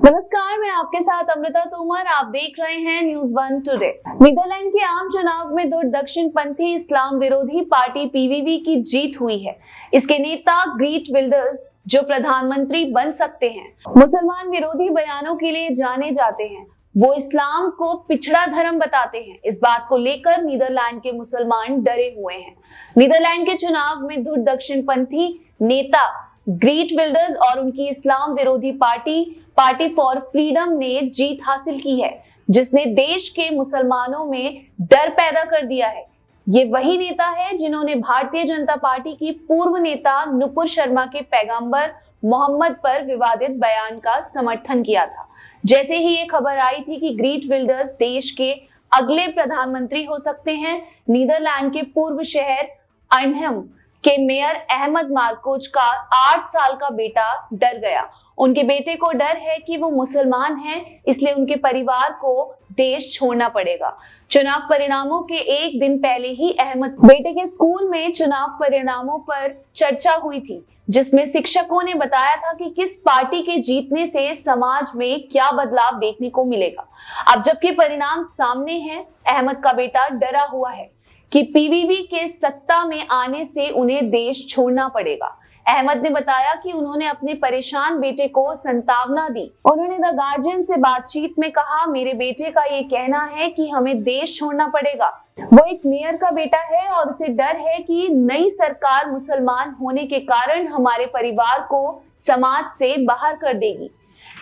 नमस्कार, मैं आपके साथ अमृता तोमर। आप देख रहे हैं न्यूज़ वन टुडे। नीदरलैंड के आम चुनाव में दक्षिण पंथी इस्लाम विरोधी पार्टी पीवीवी की जीत हुई है। इसके नेता ग्रीट विल्डर्स, जो प्रधानमंत्री बन सकते हैं, मुसलमान विरोधी बयानों के लिए जाने जाते हैं। वो इस्लाम को पिछड़ा धर्म बताते हैं। इस बात को लेकर नीदरलैंड के मुसलमान डरे हुए हैं। नीदरलैंड के चुनाव में दक्षिण पंथी नेता ग्रीट विल्डर्स और उनकी इस्लाम विरोधी पार्टी फॉर फ्रीडम ने जीत हासिल की है, जिसने देश के मुसलमानों में डर पैदा कर दिया है। ये वही नेता है जिन्होंने भारतीय जनता पार्टी की पूर्व नेता नुपुर शर्मा के पैगंबर मोहम्मद पर विवादित बयान का समर्थन किया था। जैसे ही ये खबर आई थी कि ग्रीट विल्डर्स देश के अगले प्रधानमंत्री हो सकते हैं, नीदरलैंड के पूर्व शहर अर्नहेम के मेयर अहमद मार्कोच का 8 साल का बेटा डर गया। उनके बेटे को डर है कि वो मुसलमान हैं, इसलिए उनके परिवार को देश छोड़ना पड़ेगा। चुनाव परिणामों के एक दिन पहले ही अहमद बेटे के स्कूल में चुनाव परिणामों पर चर्चा हुई थी, जिसमें शिक्षकों ने बताया था कि किस पार्टी के जीतने से समाज में क्या बदलाव देखने को मिलेगा। अब जबकि परिणाम सामने हैं, अहमद का बेटा डरा हुआ है कि पीवीवी के सत्ता में आने से उन्हें देश छोड़ना पड़ेगा। अहमद ने बताया कि उन्होंने अपने परेशान बेटे को सांत्वना दी। उन्होंने द गार्जियन से बातचीत में कहा, मेरे बेटे का ये कहना है कि हमें देश छोड़ना पड़ेगा। वो एक मेयर का बेटा है और उसे डर है कि नई सरकार मुसलमान होने के कारण हमारे परिवार को समाज से बाहर कर देगी।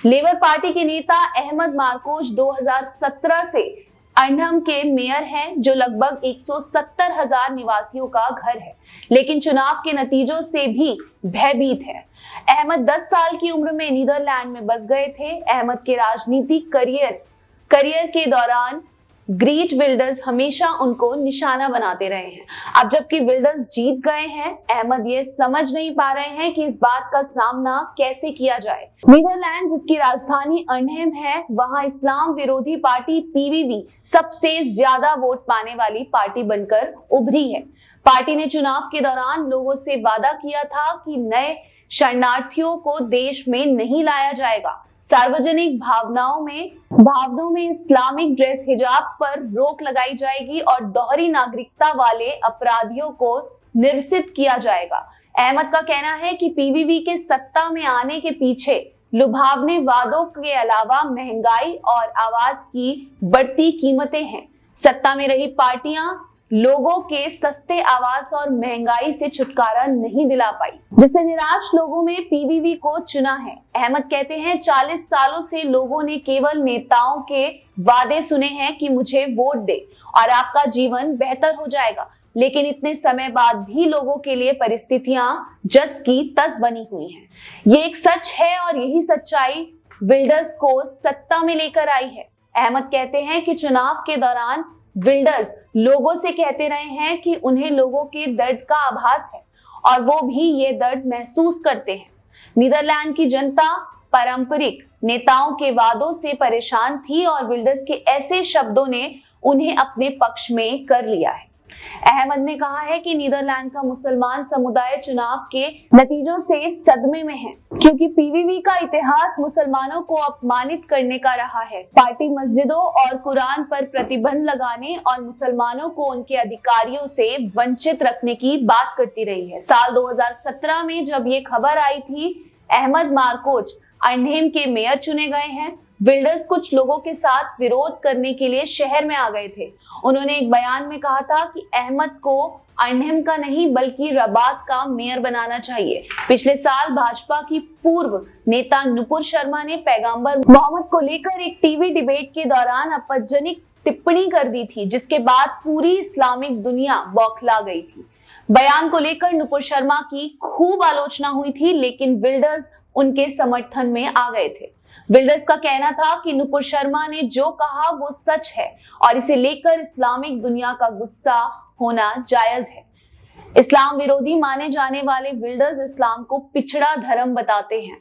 लेबर पार्टी के नेता अहमद मार्कोच 2017 से अर्नहेम के मेयर हैं, जो लगभग 170,000 निवासियों का घर है, लेकिन चुनाव के नतीजों से भी भयभीत है। अहमद 10 साल की उम्र में नीदरलैंड में बस गए थे। अहमद के राजनीतिक करियर के दौरान ग्रीट विल्डर्स हमेशा उनको निशाना बनाते रहे हैं। अब जबकि विल्डर्स जीत गए हैं, अहमद ये समझ नहीं पा रहे हैं कि इस बात का सामना कैसे किया जाए। नीदरलैंड, जिसकी राजधानी अर्नहेम है, वहां इस्लाम विरोधी पार्टी पीवीवी सबसे ज्यादा वोट पाने वाली पार्टी बनकर उभरी है। पार्टी ने चुनाव के दौरान लोगों से वादा किया था कि नए शरणार्थियों को देश में नहीं लाया जाएगा। सार्वजनिक भावनों में इस्लामिक ड्रेस हिजाब पर रोक लगाई जाएगी और दोहरी नागरिकता वाले अपराधियों को निरसित किया जाएगा। अहमद का कहना है कि पीवीवी के सत्ता में आने के पीछे लुभावने वादों के अलावा महंगाई और आवास की बढ़ती कीमतें हैं। सत्ता में रही पार्टियां लोगों के सस्ते आवास और महंगाई से छुटकारा नहीं दिला पाई, जिससे निराश लोगों में पीवीवी को चुना है। अहमद कहते हैं, 40 सालों से लोगों ने केवल नेताओं के वादे सुने हैं कि मुझे वोट दे और आपका जीवन बेहतर हो जाएगा, लेकिन इतने समय बाद भी लोगों के लिए परिस्थितियां जस की तस बनी हुई हैं। ये एक सच है और यही सच्चाई विल्डर्स को सत्ता में लेकर आई है। अहमद कहते हैं कि चुनाव के दौरान विल्डर्स लोगों से कहते रहे हैं कि उन्हें लोगों के दर्द का आभास है और वो भी ये दर्द महसूस करते हैं। नीदरलैंड की जनता पारंपरिक नेताओं के वादों से परेशान थी और विल्डर्स के ऐसे शब्दों ने उन्हें अपने पक्ष में कर लिया है। अहमद ने कहा है कि नीदरलैंड का मुसलमान समुदाय चुनाव के नतीजों से सदमे में है, क्योंकि पीवीवी का इतिहास मुसलमानों को अपमानित करने का रहा है। पार्टी मस्जिदों और कुरान पर प्रतिबंध लगाने और मुसलमानों को उनके अधिकारियों से वंचित रखने की बात करती रही है। साल 2017 में जब ये खबर आई थी, अहमद मार्कोच अर्नहेम के मेयर चुने गए हैं। विल्डर्स कुछ लोगों के साथ विरोध करने के लिए शहर में आ गए थे। उन्होंने एक बयान में कहा था कि अहमद को अर्नहेम का नहीं बल्कि रबात का मेयर बनाना चाहिए। पिछले साल भाजपा की पूर्व नेता नुपुर शर्मा ने पैगंबर मोहम्मद को लेकर एक टीवी डिबेट के दौरान आपत्तिजनक टिप्पणी कर दी थी, जिसके बाद पूरी इस्लामिक दुनिया बौखला गई थी। बयान को लेकर नुपुर शर्मा की खूब आलोचना हुई थी, लेकिन विल्डर्स उनके समर्थन में आ गए थे। विल्डर्स का कहना था कि नुपुर शर्मा ने जो कहा वो सच है और इसे लेकर इस्लामिक दुनिया का गुस्सा होना जायज है। इस्लाम विरोधी माने जाने वाले विल्डर्स इस्लाम को पिछड़ा धर्म बताते हैं।